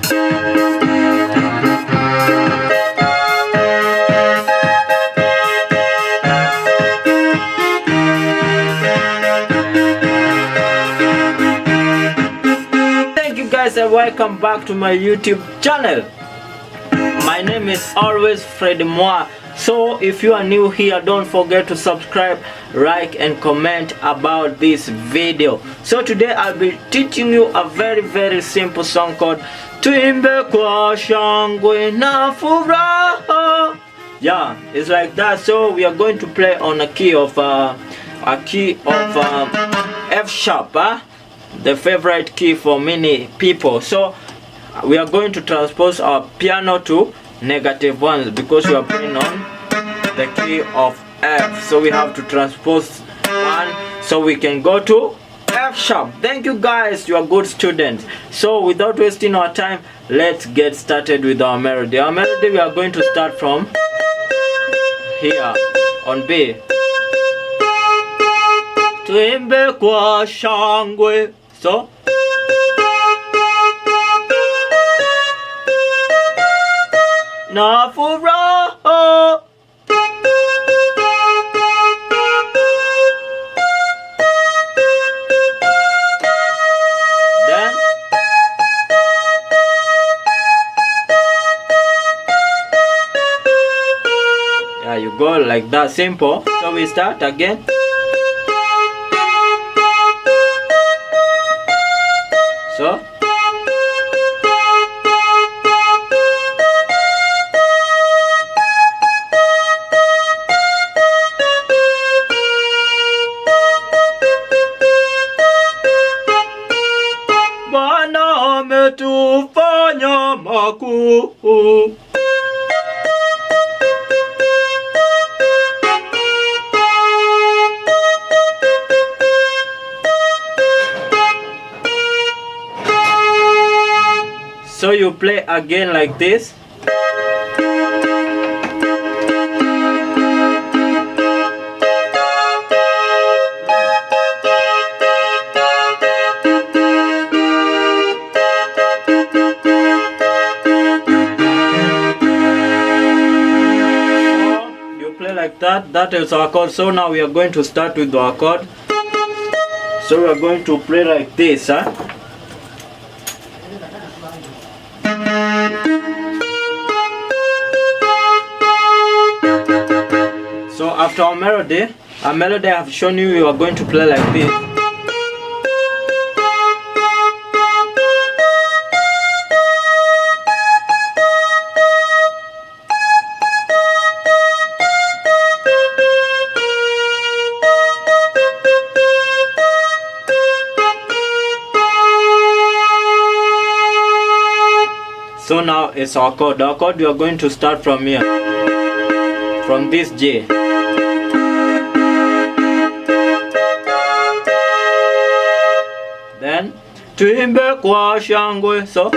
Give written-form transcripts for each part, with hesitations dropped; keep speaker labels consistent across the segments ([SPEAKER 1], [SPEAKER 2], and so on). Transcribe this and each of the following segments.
[SPEAKER 1] Guys, and welcome back to my YouTube channel. My name is always Fred Moi. So if you are new here, don't forget to subscribe, like and comment about this video. So today I'll be teaching you a very simple song called Tuimbe kwa shangwe na furaha. Yeah, it's like that. So we are going to play on a key of F sharp, the favorite key for many people. So we are going to transpose our piano to -1 because we are playing on the key of F. So we have to transpose 1 so we can go to F sharp. Thank you guys, you are good students. So without wasting our time, let's get started with our melody. Our melody, we are going to start from here on B. Tuimbe kwa shangwe. So na furaha. Then yeah, you go like that, simple. So we start again. So Bwana ametufanya makuu. So you play again like this. Like that is our chord. So now we are going to start with our chord. So we are going to play like this, So after our melody I have shown you, you are going to play like this. So now it's our chord. Our chord, we are going to start from here, from this J. Then Tuimbe kwa shangwe. So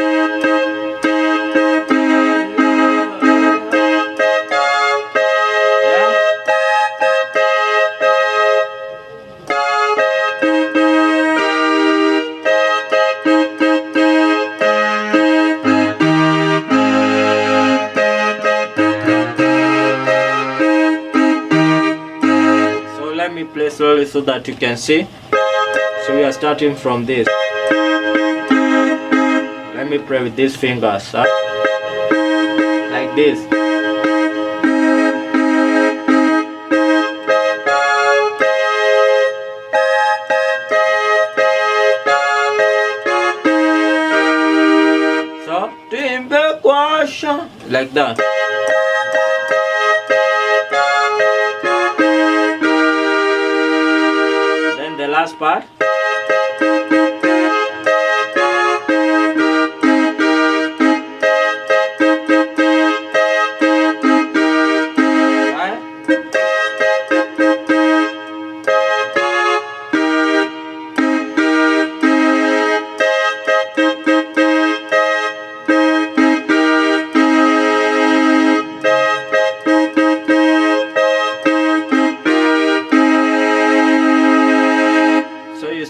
[SPEAKER 1] play slowly so that you can see. So we are starting from this. Let me play with these fingers, like this. So Tuimbe kwa shangwe, like that. The last part. Right.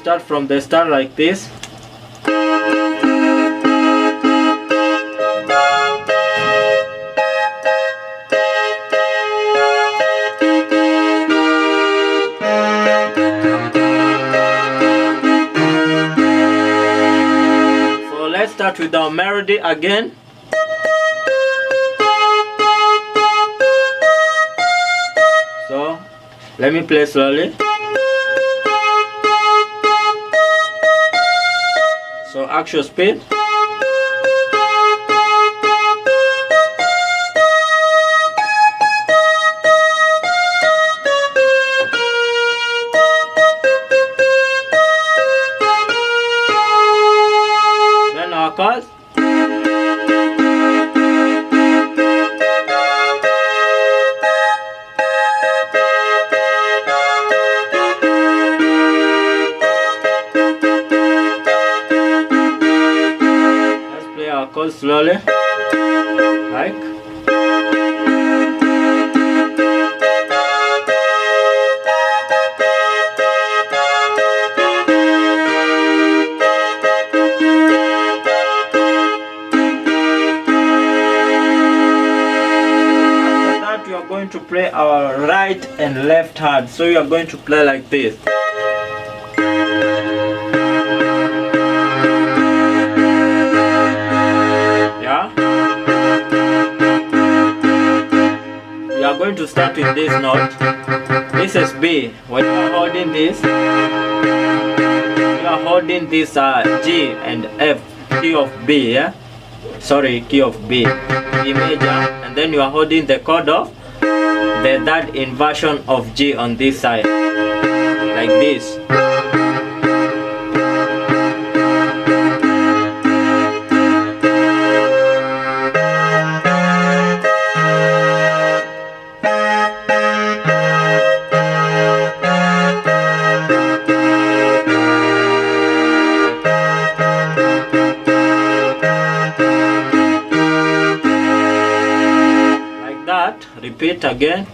[SPEAKER 1] start from the start like this. start with our melody again. So let me play slowly. So actual speed. Then our chords. Chords slowly, like. After that, we are going to play our right and left hand. So you are going to play like this. Going to start with this note. This is B. When you are holding this, you are holding this G and F, key of B, yeah? Sorry, key of B, E major, and then you are holding the chord of the third inversion of G on this side, like this. Repeat again.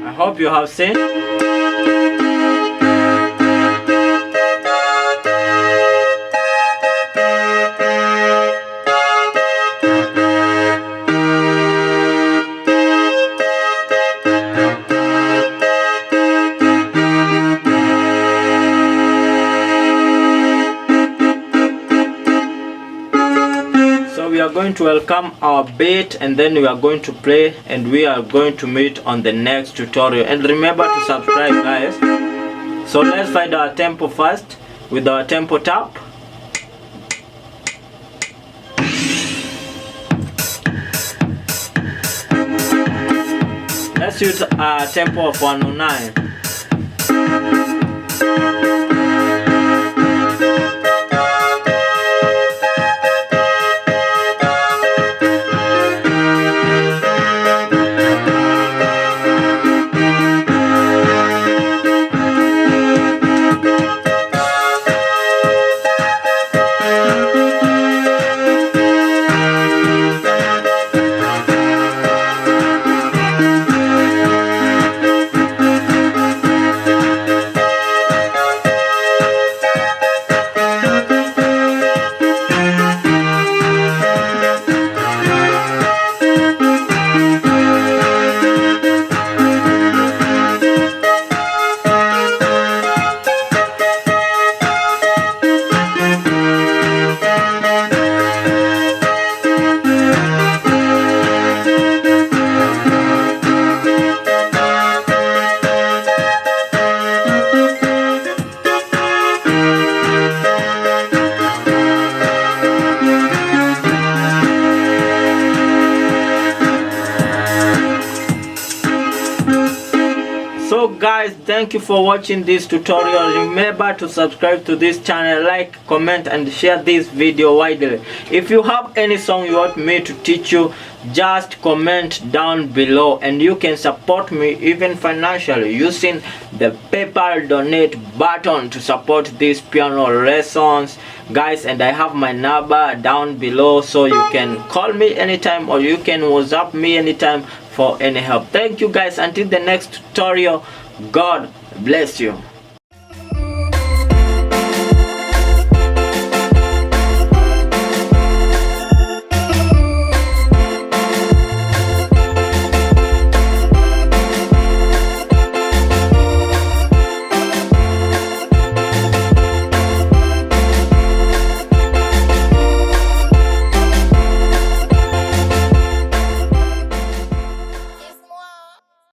[SPEAKER 1] I hope you have seen. We are going to welcome our beat, and then we are going to play, and we are going to meet on the next tutorial. And remember to subscribe, guys. So let's find our tempo first with our tempo tap. Let's use a tempo of 109. So guys, thank you for watching this tutorial. Remember to subscribe to this channel, like, comment and share this video widely. If you have any song you want me to teach you, just comment down below, and you can support me even financially using the PayPal donate button to support these piano lessons, guys. And I have my number down below, so you can call me anytime or you can WhatsApp me anytime for any help. Thank you guys. Until the next tutorial, God bless you.